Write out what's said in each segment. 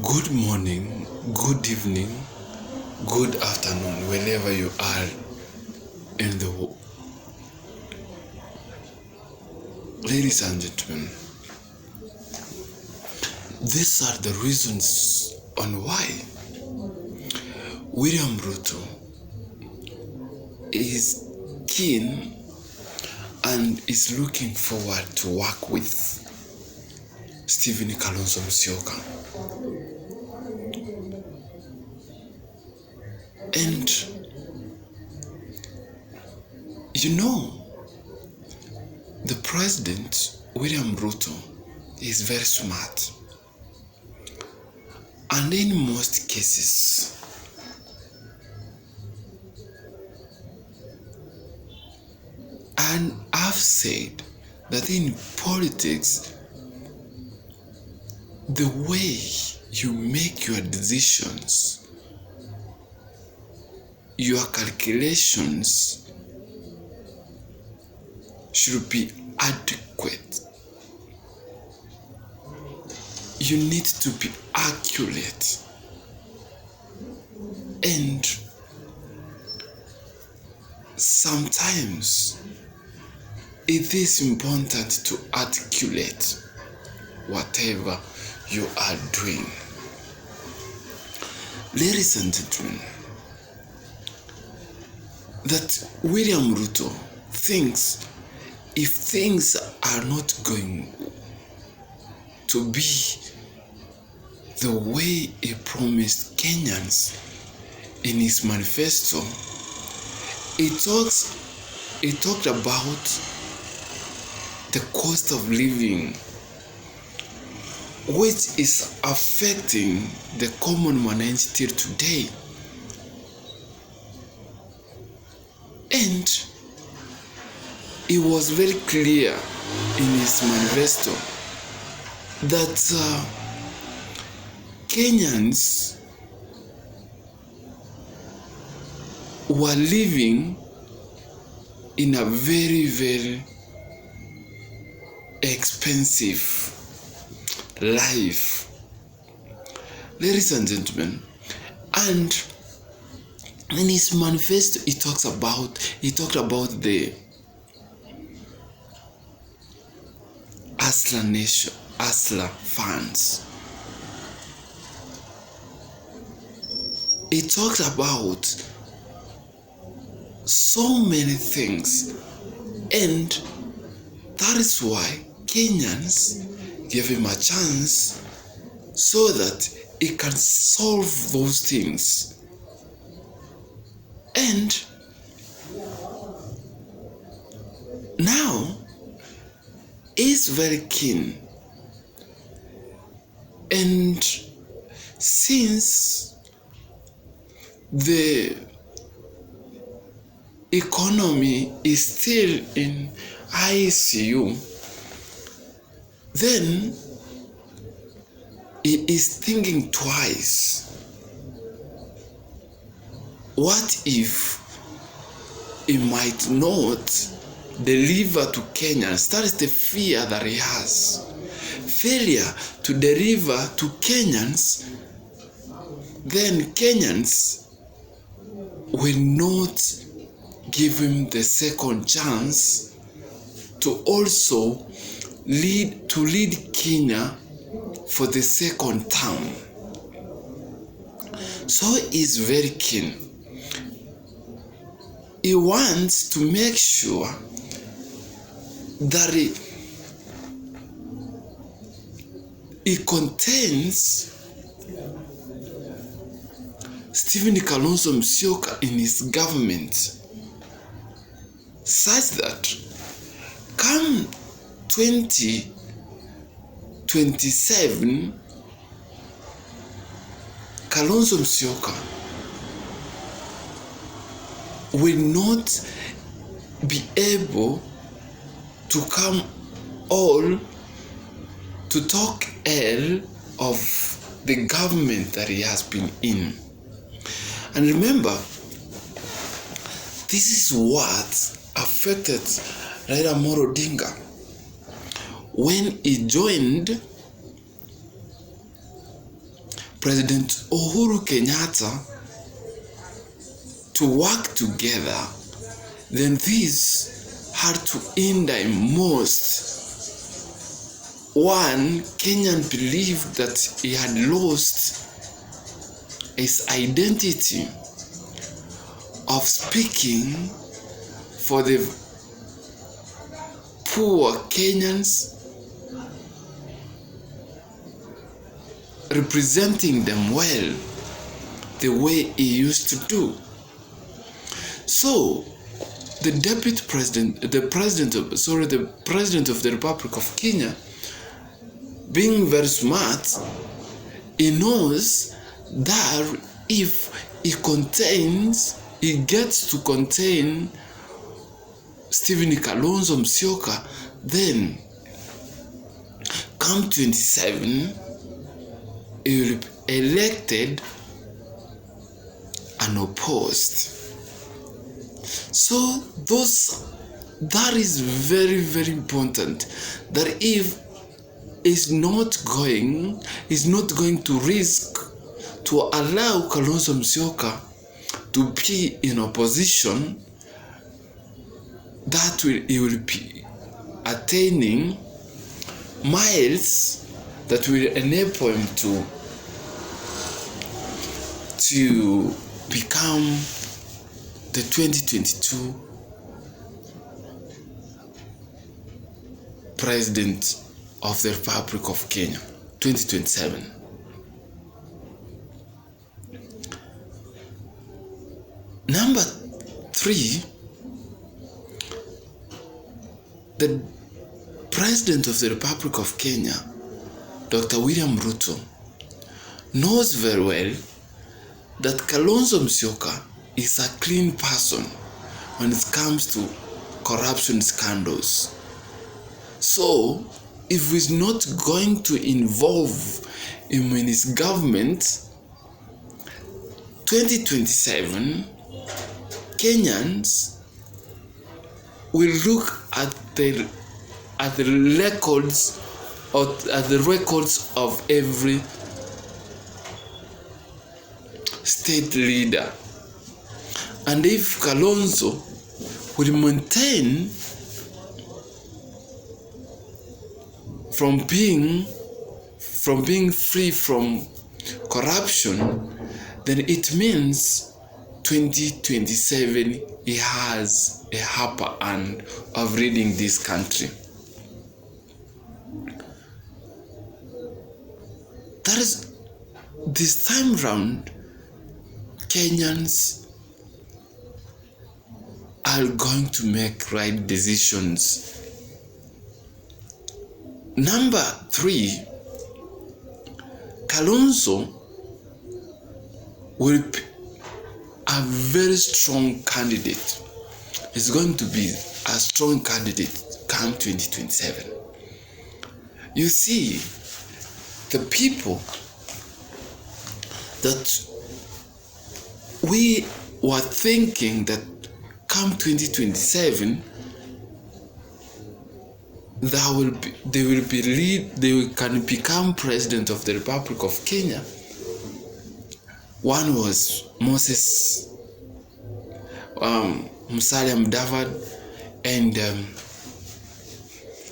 Good morning, good evening, good afternoon, wherever you are in the world. Ladies and gentlemen, these are the reasons on why William RUTO is keen and is looking forward to work with KALONZO Musyoka. And you know, the president, William RUTO, is very smart. And in most cases, and I've said that in politics, the way you make your decisions, your calculations should be adequate. You need to be accurate. And sometimes it is important to articulate whatever you are doing. Ladies and gentlemen, that William RUTO thinks if things are not going to be the way he promised Kenyans in his manifesto, he talked about the cost of living, which is affecting the common man still today. And it was very clear in his manifesto that Kenyans were living in a very, very expensive life. Ladies and gentlemen, and in his manifesto he talked about the Asla funds. He talked about so many things, and that is why Kenyans gave him a chance so that he can solve those things. And now he's very keen, and since the economy is still in ICU, then he is thinking twice. What if he might not deliver to Kenyans? That is the fear that he has. Failure to deliver to Kenyans, then Kenyans will not give him the second chance to also lead Kenya for the second term. So he's very keen. He wants to make sure that he contains KALONZO Musyoka in his government, such that come 2027, KALONZO Musyoka will not be able to come all to talk ill of the government that he has been in. And remember, this is what affected Raila Amolo Odinga when he joined President Uhuru Kenyatta to work together, then this had to hinder him most. One, Kenyan believed that he had lost his identity of speaking for the poor Kenyans, representing them well the way he used to do. So the president of the Republic of Kenya, being very smart, he knows that if he gets to contain Stephen Kalonzo Musyoka, then come 27, he will be elected unopposed. So that is very, very important, that if is not going to risk to allow Kalonzo Musyoka to be in opposition, that he will be attaining miles that will enable him to become the 2022 president of the Republic of Kenya, 2027. Number 3, the President of the Republic of Kenya, Dr. William RUTO, knows very well that Kalonzo Musyoka is a clean person when it comes to corruption scandals. So, if he's not going to involve him in his government, 2027, Kenyans will look at the records of every state leader, and if Kalonzo will maintain from being free from corruption, then it means 2027 he has a upper hand of leading this country. That is, this time round, Kenyans are going to make right decisions. Number 3, Kalonzo will be a very strong candidate. He's going to be a strong candidate come 2027. You see, the people that we were thinking that come 2027 they can become president of the Republic of Kenya. One was Moses Musalia Mudavadi and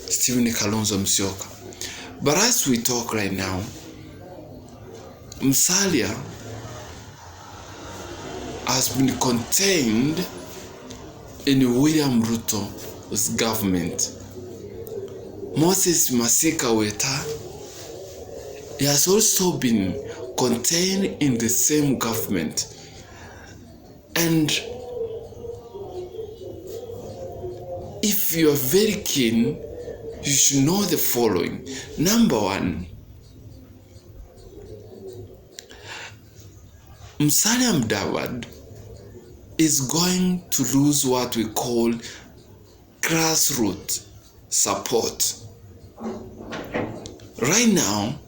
Stephen Kalonzo Musyoka. But as we talk right now, Musalia has been contained in William Ruto's government. Moses Masika Weta, he has also been contained in the same government. And if you are very keen, you should know the following. Number 1, Musalia Mudavadi is going to lose what we call grassroots support. Right now,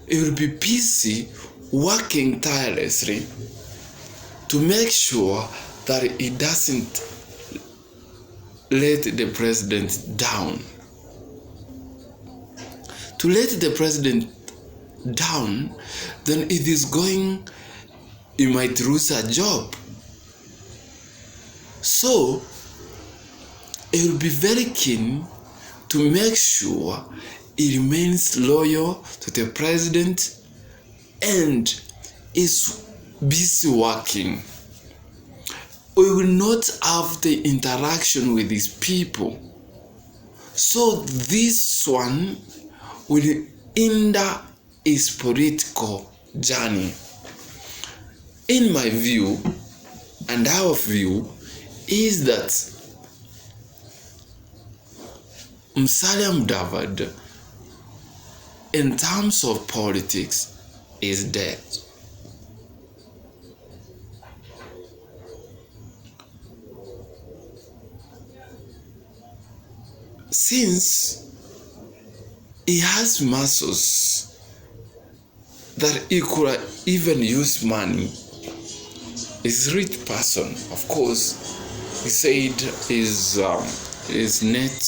he will be busy working tirelessly to make sure that he doesn't let the president down. To let the president down, then he might lose a job. So he will be very keen to make sure he remains loyal to the president and is busy working. We will not have the interaction with these people. So this one will hinder his political journey. In my view, and our view, is that Musalia Mudavadi, in terms of politics, is dead. Since he has muscles that he could even use money, he's a rich person, of course. He said his net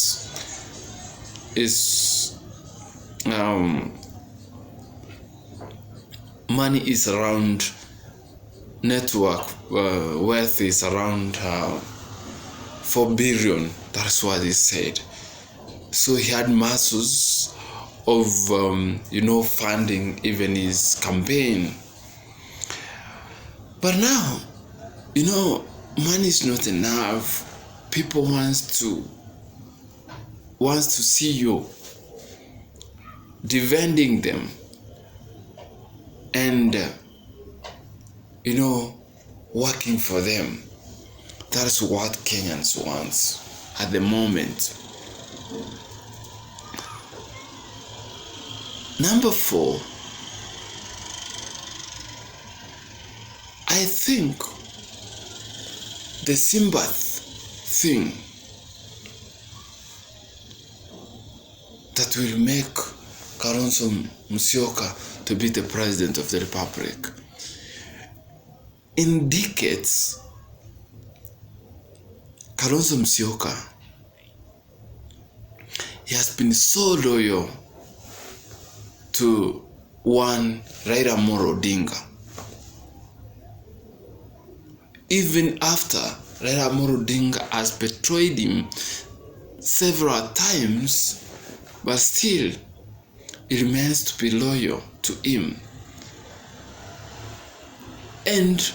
is money is around wealth is around 4 billion. That's what he said. So he had muscles of funding even his campaign. But now, money is not enough. People wants to see you defending them, and working for them. That's what Kenyans want at the moment. Number 4, I think the sympathy thing that will make Kalonzo Musyoka to be the president of the republic indicates Kalonzo Musyoka, he has been so loyal to one Raila Amolo Odinga. Even after Raila Amolo Odinga has betrayed him several times, but still he remains to be loyal to him. And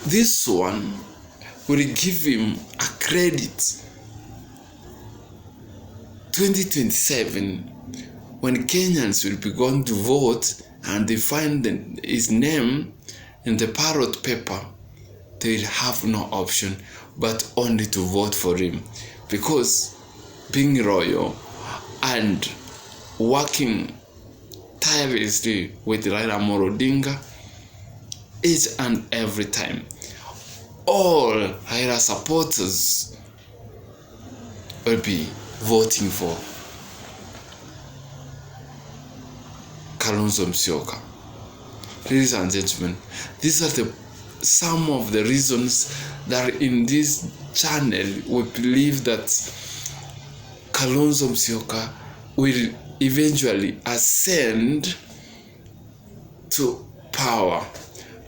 this one will give him a credit 2027, when Kenyans will be going to vote and they find his name in the ballot paper, they will have no option but only to vote for him, because being loyal and working tirelessly with Raila Amolo Odinga each and every time, all Raila supporters will be voting for Kalonzo Musyoka. Ladies and gentlemen, these are some of the reasons that in this channel we believe that Kalonzo Musyoka will eventually ascend to power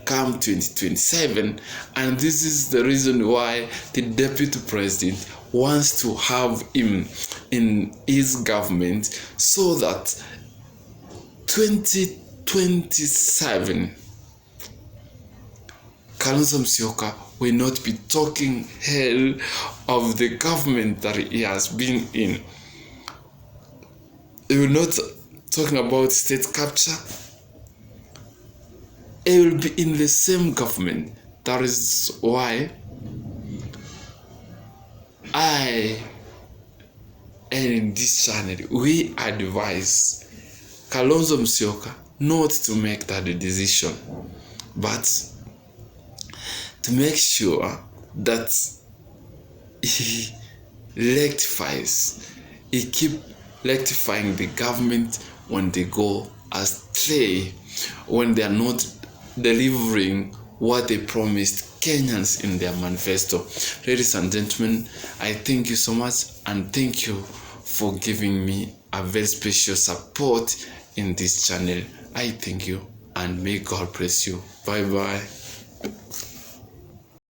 come 2027, and this is the reason why the deputy president wants to have him in his government, so that 2027 Kalonzo Musyoka will not be talking hell of the government that he has been in. He will not talking about state capture. He will be in the same government. That is why I and in this channel we advise Kalonzo Musyoka not to make that decision, but to make sure that he rectifies, he keep rectifying the government when they go astray, when they are not delivering what they promised Kenyans in their manifesto. Ladies and gentlemen, I thank you so much, and thank you for giving me a very special support in this channel. I thank you and may God bless you. Bye bye.